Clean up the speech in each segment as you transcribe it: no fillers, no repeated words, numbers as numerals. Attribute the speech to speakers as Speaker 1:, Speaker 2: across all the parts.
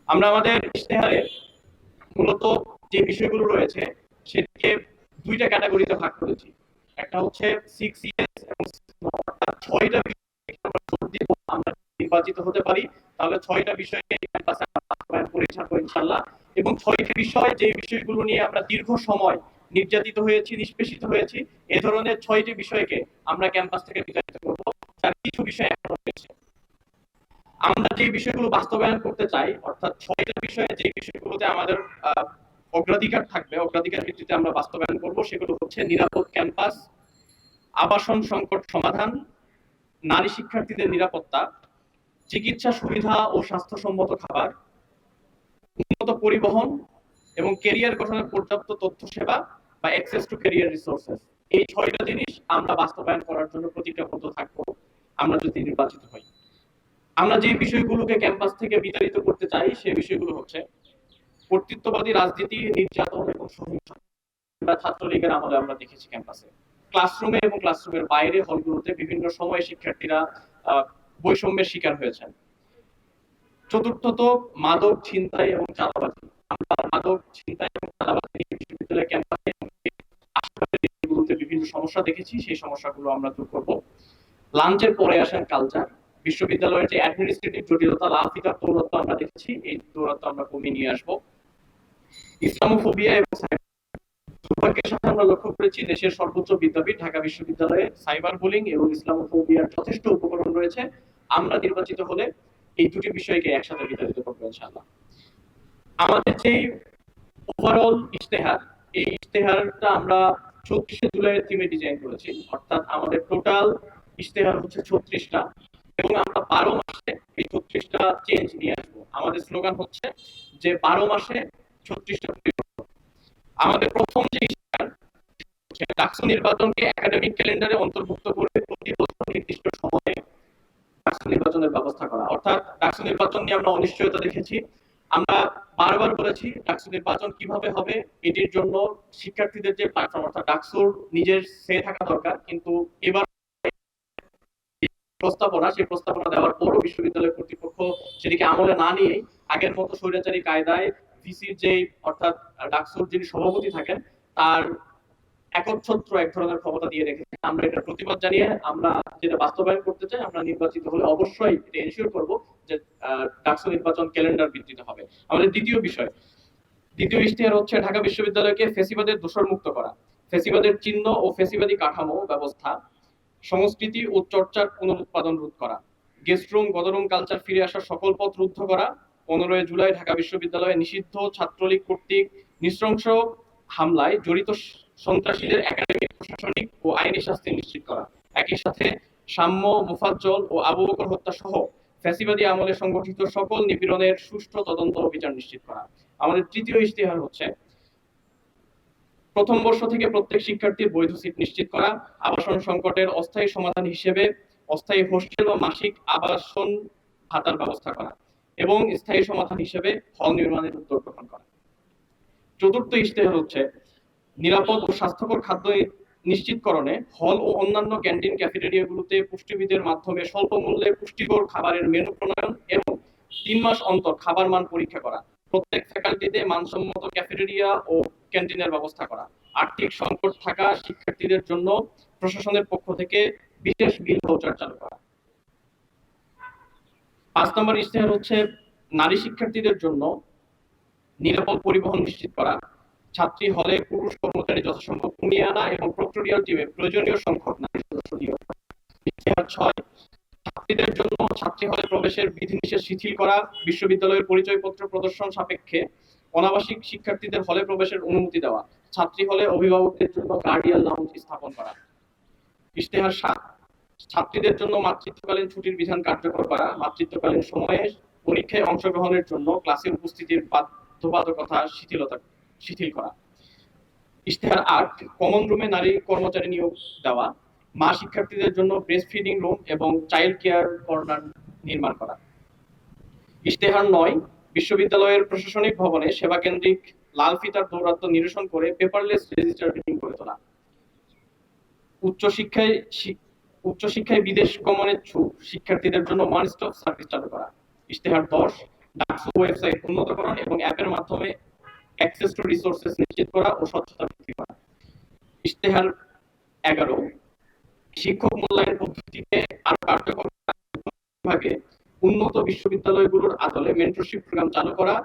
Speaker 1: আমরা আমাদের ইশতেহারে মূলত যে বিষয়গুলো রয়েছে সেটিকে দুইটা ক্যাটাগরিতে ভাগ করেছি। একটা হচ্ছে 6 years এবং 6 অর্থাৎ 6টা বিষয় আমরা যদি আমরা নির্বাচিত হতে পারি তাহলে 6টা বিষয়কে ক্যাম্পাসে বাস্তবায়ন করে ছাড়বো ইনশাআল্লাহ। এবং 6টি বিষয় যে বিষয়গুলো নিয়ে আমরা দীর্ঘ সময় নির্যাতিত হয়েছি, নিষ্পেষিত হয়েছি, এ ধরনের 6টি বিষয়কে আমরা ক্যাম্পাস থেকে বিতাড়িত করব। তার কিছু বিষয় এখনো রয়েছে। আমরা যে বিষয়গুলো বাস্তবায়ন করতে চাই, অর্থাৎ 6টা বিষয়ে যে বিষয়গুলোতে আমাদের অগ্রাধিকার থাকবে, অগ্রাধিকার ভিত্তিতে আমরা বাস্তবায়ন করব, সেগুলো হচ্ছে নিরাপদ ক্যাম্পাস, আবাসন সংকট সমাধান, নারী শিক্ষার্থীদের নিরাপত্তা, চিকিৎসা সুবিধা ও স্বাস্থ্যসম্মত খাবার, উন্নত পরিবহন এবং ক্যারিয়ার গঠনের পর্যাপ্ত তথ্য সেবা বা অ্যাক্সেস টু ক্যারিয়ার রিসোর্সেস। এই 6টা জিনিস আমরা বাস্তবায়ন করার জন্য প্রতিজ্ঞাবদ্ধ থাকবো আমরা যদি নির্বাচিত হই। আমরা যে বিষয়গুলোকে ক্যাম্পাস থেকে বিতাড়িত করতে চাই সেই বিষয়গুলো হচ্ছে কর্তৃত্ববাদী রাজনীতি, নির্যাতন এবং সহিংসতা। আমরা ছাত্রলীগের আমলে আমরা দেখেছি ক্যাম্পাসে, ক্লাসরুমে এবং ক্লাসরুমের বাইরে হলগুলোতে বিভিন্ন সময়ে শিক্ষার্থীরা বৈষম্যের শিকার হয়েছেন। চতুর্থত মাদক, ছিনতাই এবং চাঁদাবাজি। আমরা মাদক, ছিনতাই এবং চাঁদাবাজি বিশ্ববিদ্যালয় ক্যাম্পাসে আশেপাশের বিভিন্ন সমস্যা দেখেছি, সেই সমস্যাগুলো আমরা দূর করব। লাঞ্চের পরে আসেন কালচার। বিশ্ববিদ্যালয়ের যে অ্যাডমিনিস্ট্রেটিভ জটিলতা, লাফিতার দৌরাত্ম আমরা দেখেছি, এই দৌরাত্ম আমরা কমিয়ে নিয়ে আসবো। ইসলামোফোবিয়া এবং দুর্ভাগ্যের সাথে আমরা লক্ষ্য করেছি দেশের সর্বোচ্চ বিদ্যাপীঠ ঢাকা বিশ্ববিদ্যালয়ে সাইবার বুলিং এবং ইসলামোফোবিয়ার যথেষ্ট উপকরণ রয়েছে। আমরা নির্বাচিত হলে এই দুটি বিষয়কে একসাথে বিতাড়িত করবো ইনশাআল্লাহ। আমাদের যে ওভারঅল ইশতেহার, এই ইশতেহারটা আমরা 34শে জুলাইয়ের থিমে ডিজাইন করেছি, অর্থাৎ আমাদের টোটাল ইশতেহার হচ্ছে 36টা এবং আমরা 12 মাসে এই 36টা চেঞ্জ নিয়ে আসবো। আমাদের স্লোগান হচ্ছে যে 12 মাসে 36টা পরিবর্তন। আমাদের প্রথম যে ইশতেহার হচ্ছে ডাকসু নির্বাচনকে একাডেমিক ক্যালেন্ডারে অন্তর্ভুক্ত করে প্রতি বছর নির্দিষ্ট সময়ে ডাকসু নির্বাচনের ব্যবস্থা করা। অর্থাৎ ডাকসু নির্বাচন নিয়ে আমরা অনিশ্চয়তা দেখেছি। আমরা বারবার বলেছি ডাকসু নির্বাচন কিভাবে হবে, এটির জন্য শিক্ষার্থীদের যে প্ল্যাটফর্ম, অর্থাৎ ডাকসুর নিজের সে থাকা দরকার। কিন্তু এবার প্রস্তাবনা, সেই প্রস্তাবনা দেওয়ার পরও বিশ্ববিদ্যালয় কর্তৃপক্ষ সেটিকে আমলে না নিয়ে আগের মতো স্বৈরাচারী কায়দায় ভিসির যে, অর্থাৎ ডাকসুর যিনি সভাপতি থাকেন, তার একচ্ছত্র এক ধরনের ক্ষমতা দিয়ে রেখেছে। আমরা এটা প্রতিবাদ জানিয়ে আমরা যেটা বাস্তবায়ন করতে চাই, আমরা নির্বাচিত হলে অবশ্যই এটা এনশিওর করব যে ডাকসু নির্বাচন ক্যালেন্ডার ভিত্তিতে হবে। আমাদের দ্বিতীয় ইশতেহার হচ্ছে ঢাকা বিশ্ববিদ্যালয়কে ফ্যাসিবাদের দোষর মুক্ত করা, ফ্যাসিবাদের চিহ্ন ও ফ্যাসিবাদী কাঠামো ব্যবস্থা, সংস্কৃতি ও চর্চার পুনরুৎপাদন রোধ করা, গেস্টরুম, গদরুম কালচার ফিরে আসার সকল পথ রুদ্ধ করা, 15 জুলাই ঢাকা বিশ্ববিদ্যালয়ে নিষিদ্ধ ছাত্রলীগ কর্তৃক নৃশংস হামলায় জড়িত সন্ত্রাসীদের একাডেমিক, প্রশাসনিক ও আইনি শাস্তি নিশ্চিত করা। একই সাথে সাম্য, মুফাজ্জল ও আবু বকর হত্যা সহ ফ্যাসিবাদী আমলে সংগঠিত সকল নিপীড়নের সুষ্ঠু তদন্ত ও বিচার নিশ্চিত করা। আমাদের তৃতীয় ইশতেহার হচ্ছে প্রথম বর্ষ থেকে প্রত্যেক শিক্ষার্থীর বৈধ সিট নিশ্চিত করা, আবাসন সংকটের অস্থায়ী সমাধান হিসেবে অস্থায়ী হোস্টেল ও মাসিক আবাসন ভাতার ব্যবস্থা করা এবং স্থায়ী সমাধান হিসেবে হল নির্মাণের উদ্যোগ গ্রহণ করা। চতুর্থ ইশতেহার হচ্ছে নিরাপদ ও স্বাস্থ্যকর খাদ্য নিশ্চিতকরণে হল ও অন্যান্য ক্যান্টিন, ক্যাফেটেরিয়াগুলোতে পুষ্টিবিদের মাধ্যমে স্বল্প মূল্যে পুষ্টিকর খাবারের মেনু প্রণয়ন এবং 3 মাস অন্তর খাবার মান পরীক্ষা করা। প্রত্যেক ফ্যাকাল্টিতে মানসম্মত ক্যাফেটেরিয়া ও ক্যান্টিনের ব্যবস্থা করা। আর্থিক সংকট থাকা শিক্ষার্থীদের জন্য প্রশাসনের পক্ষ থেকে বিশেষ বিল ভাউচার চালু করা। 5 নম্বর ইশতেহার হচ্ছে নারী শিক্ষার্থীদের জন্য নিরাপদ পরিবহন নিশ্চিত করা, ছাত্রী হলে পুরুষ কর্মচারী যথাসম্ভব কমিয়ে আনা এবং প্রক্টোরিয়াল টিমে প্রয়োজনীয় সংখ্যক নারী সদস্য নিয়োগ করা। ইশতেহার 6 ছাত্রীদের জন্য ছাত্রী হলে প্রবেশের বিধিনিষেধ শিথিল করা, বিশ্ববিদ্যালয়ের পরিচয়পত্র প্রদর্শন সাপেক্ষে অনাবাসিক শিক্ষার্থীদের হলে প্রবেশের অনুমতি দেওয়া, ছাত্রী হলে অভিভাবকদের জন্য গার্ডিয়ান লাউঞ্জ স্থাপন করা। ইশতেহার 7 ছাত্রীদের জন্য মাতৃত্বকালীন ছুটির বিধান কার্যকর করা, মাতৃত্বকালীন সময়ে পরীক্ষায় অংশগ্রহণের জন্য ক্লাসে উপস্থিতির বাধ্যবাধকতা শিথিল করা। ইশতেহার 8 কমন রুমে নারী কর্মচারী নিয়োগ দেওয়া, মা শিক্ষার্থীদের জন্য ব্রেস্ট ফিডিং রুম এবং চাইল্ড কেয়ার কর্নার নির্মাণ করা। ইশতেহার 9 বিশ্ববিদ্যালয়ের প্রশাসনিক ভবনে সেবা কেন্দ্রিক লাল ফিতার দৌরাত্ম্য নিরসন করে পেপারলেস রেজিস্টার মিটিং করে তোলা। উচ্চশিক্ষায় বিদেশ গমনের শিক্ষার্থীদের জন্য ওয়ান স্টপ সার্ভিস চালু করা। ইশতেহার 10 ডাকসু ওয়েবসাইট উন্নতকরণ এবং অ্যাপের মাধ্যমে অ্যাক্সেস টু রিসোর্সেস নিশ্চিত করা ও স্বচ্ছতা বৃদ্ধি করা। ইশতেহার 11 শিক্ষক মূল্যায়ন পদ্ধতিকে আরো কার্যকর ভাবে উন্নত বিশ্ববিদ্যালয়গুলোর আদলে মেন্টরশিপ প্রোগ্রাম চালু করা,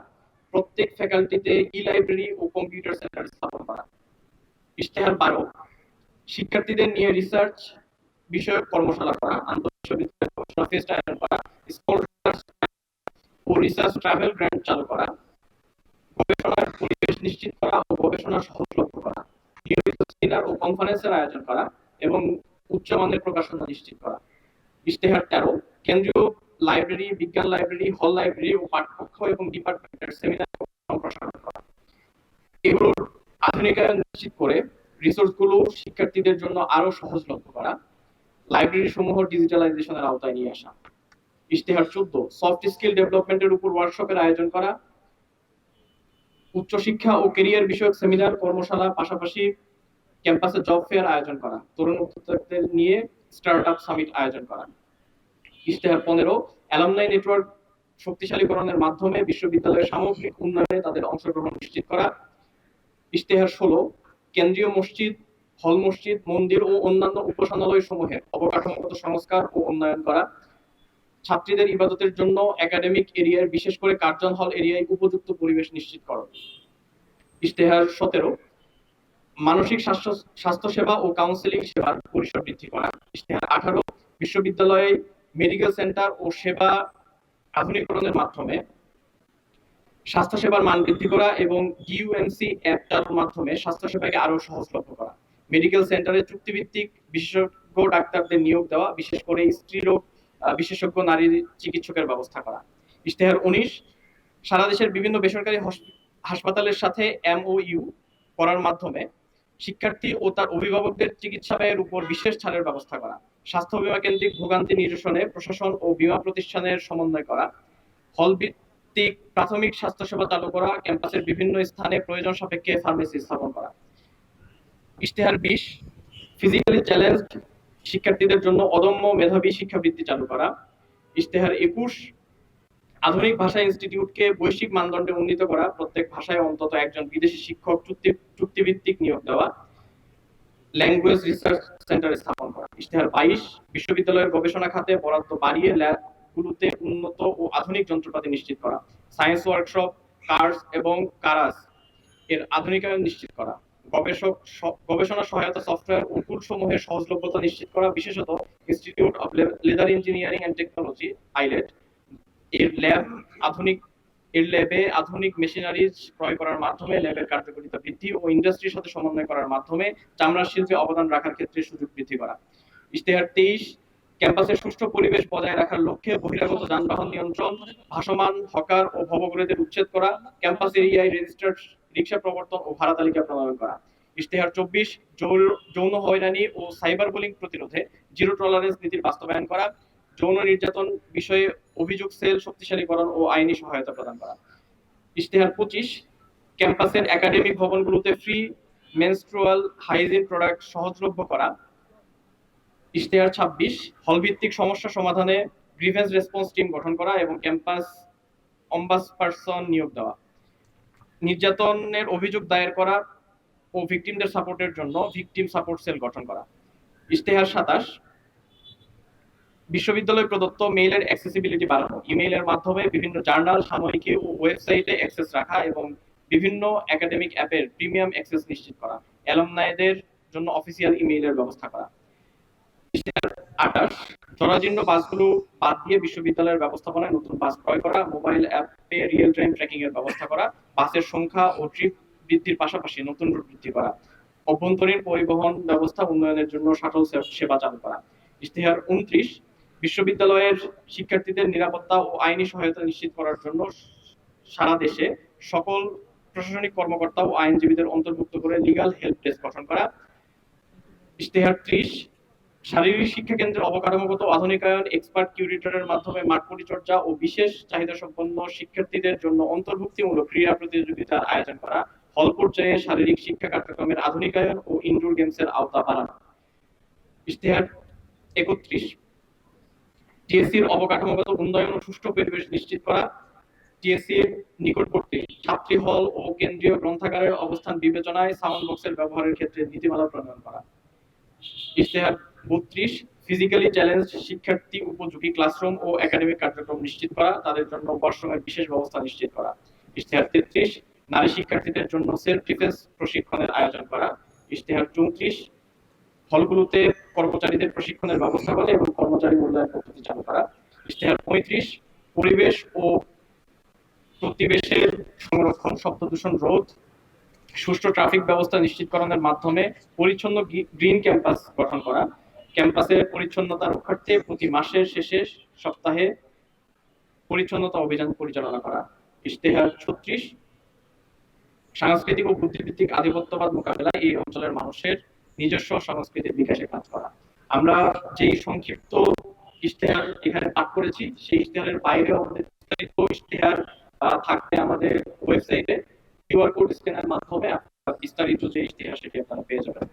Speaker 1: প্রত্যেক ফ্যাকাল্টিতে ই লাইব্রেরি ও কম্পিউটার সেন্টার স্থাপন করা। ইশতেহার 12 শিক্ষার্থীদের নিয়ে রিসার্চ বিষয়ক কর্মশালা করা, আন্তঃবিশ্ববিদ্যালয় গবেষণা ফেস্ট আয়োজন করা, স্কলারস ও রিসার্চ ট্রাভেল গ্র্যান্ট চালু করা, গবেষণার পরিবেশ নিশ্চিত করা ও গবেষণা সহজলভ্য করা, নিয়মিত সেমিনার ও কনফারেন্সের আয়োজন করা এবং উচ্চমানের প্রকাশনা নিশ্চিত করা। ইশতেহার 13 কেন্দ্রীয় লাইব্রেরি, বিজ্ঞান লাইব্রেরি, হল লাইব্রেরি ও পাঠ্যকক্ষ এবং ডিপার্টমেন্টের সেমিনার সম্প্রসারণ করা। এগুলোর আধুনিকায়ন নিশ্চিত করে রিসোর্সগুলো শিক্ষার্থীদের জন্য আরো সহজলভ্য করা, লাইব্রেরি সমূহ ডিজিটালাইজেশনের আওতায় নিয়ে আসা। ইশতেহার 14 সফট স্কিল ডেভেলপমেন্টের উপর ওয়ার্কশপের আয়োজন করা, উচ্চশিক্ষা ও ক্যারিয়ার বিষয়ক সেমিনার, কর্মশালা, পাশাপাশি ক্যাম্পাসে জব ফেয়ার আয়োজন করা, তরুণ উদ্যোক্তাদের নিয়ে স্টার্টআপ সামিট আয়োজন করা। ইশতেহার 15 অ্যালামনাই নেটওয়ার্ক শক্তিশালীকরণের মাধ্যমে বিশ্ববিদ্যালয়ের সামগ্রিক উন্নয়নে তাদের অংশগ্রহণ নিশ্চিত করা। ইশতেহার 16 কেন্দ্রীয় মসজিদ, হল মসজিদ, মন্দির ও অন্যান্য উপাসনালয় সমূহের অবকাঠামোগত সংস্কার ও উন্নয়ন করা, ছাত্রীদের ইবাদতের জন্য একাডেমিক এরিয়ার বিশেষ করে কার্জন হল এরিয়ায় উপযুক্ত পরিবেশ নিশ্চিত করা। ইশতেহার 17 মানসিক স্বাস্থ্য সেবা ও কাউন্সেলিং সেবার পরিসর বৃদ্ধি করা। ইশতেহার 18 বিশ্ববিদ্যালয়ে মেডিকেল সেন্টার ও সেবা আধুনিকরণের মাধ্যমে স্বাস্থ্যসেবার মান বৃদ্ধি করা এবং ইউএমসি অ্যাপ চালুর মাধ্যমে স্বাস্থ্যসেবাকে আরো সহজলভ্য করা। মেডিকেল সেন্টারে চুক্তিভিত্তিক বিশেষজ্ঞ ডাক্তারদের নিয়োগ দেওয়া, বিশেষ করে স্ত্রীরোগ বিশেষজ্ঞ নারী চিকিৎসকের ব্যবস্থা করা। ইশতেহার 19 সারা দেশের বিভিন্ন বেসরকারি হাসপাতালের সাথে এমওইউ করার মাধ্যমে শিক্ষার্থী ও তার অভিভাবকদের চিকিৎসা ব্যয়ের উপর বিশেষ ছাড়ের ব্যবস্থা করা, স্বাস্থ্য বীমা কেন্দ্রিক ভোগান্তি নিরসনে প্রশাসন ও বীমা প্রতিষ্ঠানের সমন্বয় করা, হল ভিত্তিক প্রাথমিক স্বাস্থ্যসেবা চালু করা, ক্যাম্পাসের বিভিন্ন স্থানে প্রয়োজন সাপেক্ষে ফার্মেসি স্থাপন করা। ইশতেহার 20 ফিজিক্যালি চ্যালেঞ্জড শিক্ষার্থীদের জন্য অদম্য মেধাবী শিক্ষাবৃত্তি চালু করা। ইশতেহার 21 আধুনিক ভাষা ইনস্টিটিউটকে বৈশ্বিক মানদণ্ডে উন্নীত করা, প্রত্যেক ভাষায় অন্তত একজন বিদেশি শিক্ষক চুক্তিভিত্তিক নিয়োগ দেওয়া, ল্যাঙ্গুয়েজ রিসার্চ সেন্টার স্থাপন করা। ইশতেহার 22 বিশ্ববিদ্যালয়ের গবেষণা খাতে বরাদ্দ বাড়িয়ে ল্যাবগুলোতে উন্নত ও আধুনিক যন্ত্রপাতি নিশ্চিত করা, সায়েন্স ওয়ার্কশপ, কার্স এবং কারাস এর আধুনিকায়ন নিশ্চিত করা, গবেষণা সহায়তা সফটওয়্যার ও টুলসমূহের সহজলভ্যতা নিশ্চিত করা, বিশেষত institute of leather engineering and technology eyelet এর ল্যাবে আধুনিক মেশিনারিজ ক্রয় করার মাধ্যমে ল্যাবের কার্যকারিতা বৃদ্ধি ও ইন্ডাস্ট্রির সাথে সমন্বয় করার মাধ্যমে চামড়া শিল্পে অবদান রাখার ক্ষেত্রে সুযোগ বৃদ্ধি করা। ইশতেহার 23 ক্যাম্পাসের সুষ্ঠু পরিবেশ বজায় রাখার লক্ষ্যে বহিরাগত যানবাহন নিয়ন্ত্রণ, ভাসমান হকার ও ভবঘুরেদের উচ্ছেদ করা, ক্যাম্পাস এরিয়ায় রেজিস্টার্ড রিক্সা প্রবর্তন ও ভাড়া তালিকা প্রণয়ন করা। ইশতেহার 24 যৌন হয়রানি ও সাইবার বুলিং প্রতিরোধে জিরো টলারেন্স নীতির বাস্তবায়ন করা, যৌন নির্যাতন বিষয়ে অভিযোগ সেল শক্তিশালীকরণ ও আইনি সহায়তা প্রদান করা। ইশতেহার 25 ক্যাম্পাসের একাডেমিক ভবনগুলোতে ফ্রি মেনস্ট্রুয়াল হাইজিন প্রোডাক্ট সহজলভ্য করা। ইশতেহার 26 হল ভিত্তিক সমস্যা সমাধানে গ্রিভেন্স রেসপন্স টিম গঠন করা এবং ক্যাম্পাস অম্বাসপারসন নিয়োগ দেওয়া, নির্যাতনের অভিযোগ দায়ের করা ও ভিকটিমদের সাপোর্টের জন্য ভিকটিম সাপোর্ট সেল গঠন করা। ইশতেহার 27 বিশ্ববিদ্যালয় প্রদত্ত মেইলের অ্যাক্সেসিবিলিটি বাড়ানো, ইমেইলের মাধ্যমে বিভিন্ন জার্নাল, সাময়িকী ও ওয়েবসাইটে অ্যাক্সেস রাখা এবং বিভিন্ন একাডেমিক অ্যাপের প্রিমিয়াম অ্যাক্সেস নিশ্চিত করা, অ্যালুমনাইদের জন্য অফিসিয়াল ইমেইলের ব্যবস্থা করা। 28 জরাজীর্ণ বাসগুলো বাদ দিয়ে বিশ্ববিদ্যালয়ের ব্যবস্থাপনায় নতুন বাস ক্রয় করা, মোবাইল অ্যাপে রিয়েল টাইম ট্র্যাকিং এর ব্যবস্থা করা, বাসের সংখ্যা ও ট্রিপ বৃদ্ধির পাশাপাশি নতুন রুট বৃদ্ধি করা, অভ্যন্তরীণ পরিবহন ব্যবস্থা উন্নয়নের জন্য শাটল সেবা চালু করা। ইশতেহার 29 বিশ্ববিদ্যালয়ের শিক্ষার্থীদের নিরাপত্তা ও আইনি সহায়তা নিশ্চিত করার জন্য সারা দেশে সকল প্রশাসনিক কর্মকর্তা ও আইনজীবীদের অন্তর্ভুক্ত করে লিগ্যাল হেল্প ডেস্ক গঠন করা। ইশতেহার 30 শারীরিক শিক্ষা কেন্দ্রের অবকাঠামোগত আধুনিকায়ন, এক্সপার্ট কিউরেটরের মাধ্যমে মাঠ পরিচর্যা ও বিশেষ চাহিদা সম্পন্ন শিক্ষার্থীদের জন্য অন্তর্ভুক্তিমূলক ক্রীড়া প্রতিযোগিতার আয়োজন করা, হল পর্যায়ে শারীরিক শিক্ষা কার্যক্রমের আধুনিকায়ন ও ইনডোর গেমসের আওতা বাড়ানো। ইশতেহার 31 টিএসসির অবকাঠামোগত উন্নয়ন ও সুষ্ঠু পরিবেশ নিশ্চিত করা, টিএসসি এর নিকটবর্তী ছাত্রী হল ও কেন্দ্রীয় গ্রন্থাগারের অবস্থান বিবেচনায় সাউন্ড বক্সের ব্যবহারের ক্ষেত্রে নীতিমালা প্রণয়ন করা। ইশতেহার 32 ফিজিক্যালি চ্যালেঞ্জড শিক্ষার্থী উপযোগী ক্লাসরুম ও একাডেমিক কার্যক্রম নিশ্চিত করা, তাদের জন্য ওয়াশরুমের বিশেষ ব্যবস্থা নিশ্চিত করা। ইশতেহার 33 নারী শিক্ষার্থীদের জন্য সেলফ ডিফেন্স প্রশিক্ষণের আয়োজন করা। ইশতেহার 34 হলগুলোতে কর্মচারীদের প্রশিক্ষণের ব্যবস্থা করা এবং কর্মচারী মূল্যায়ন পদ্ধতি চালু করা। ইশতেহার 35 পরিবেশ ও প্রতিবেশের সংরক্ষণ, শব্দ দূষণ রোধ, সুষ্ঠু ট্রাফিক ব্যবস্থা নিশ্চিতকরণের মাধ্যমে পরিচ্ছন্ন গ্রিন ক্যাম্পাস গঠন করা। ক্যাম্পাসের পরিচ্ছন্নতা রক্ষার্থে প্রতি মাসের শেষে সপ্তাহে পরিচ্ছন্নতা অভিযান পরিচালনা করা। ইশতেহার 36 সাংস্কৃতিক ও বুদ্ধিভিত্তিক আধিপত্যবাদ মোকাবেলায় এই অঞ্চলের মানুষের নিজস্ব সংস্কৃতির বিকাশে কাজ করা। আমরা যে সংক্ষিপ্ত ইশতেহার এখানে পাঠ করেছি, সেই ইশতেহারের বাইরে আমাদের বিস্তারিত ইশতেহার থাকবে আমাদের ওয়েবসাইটে। কিউআর কোড স্ক্যানের মাধ্যমে বিস্তারিত যে ইশতেহার সেটি আপনারা পেয়ে যাবেন।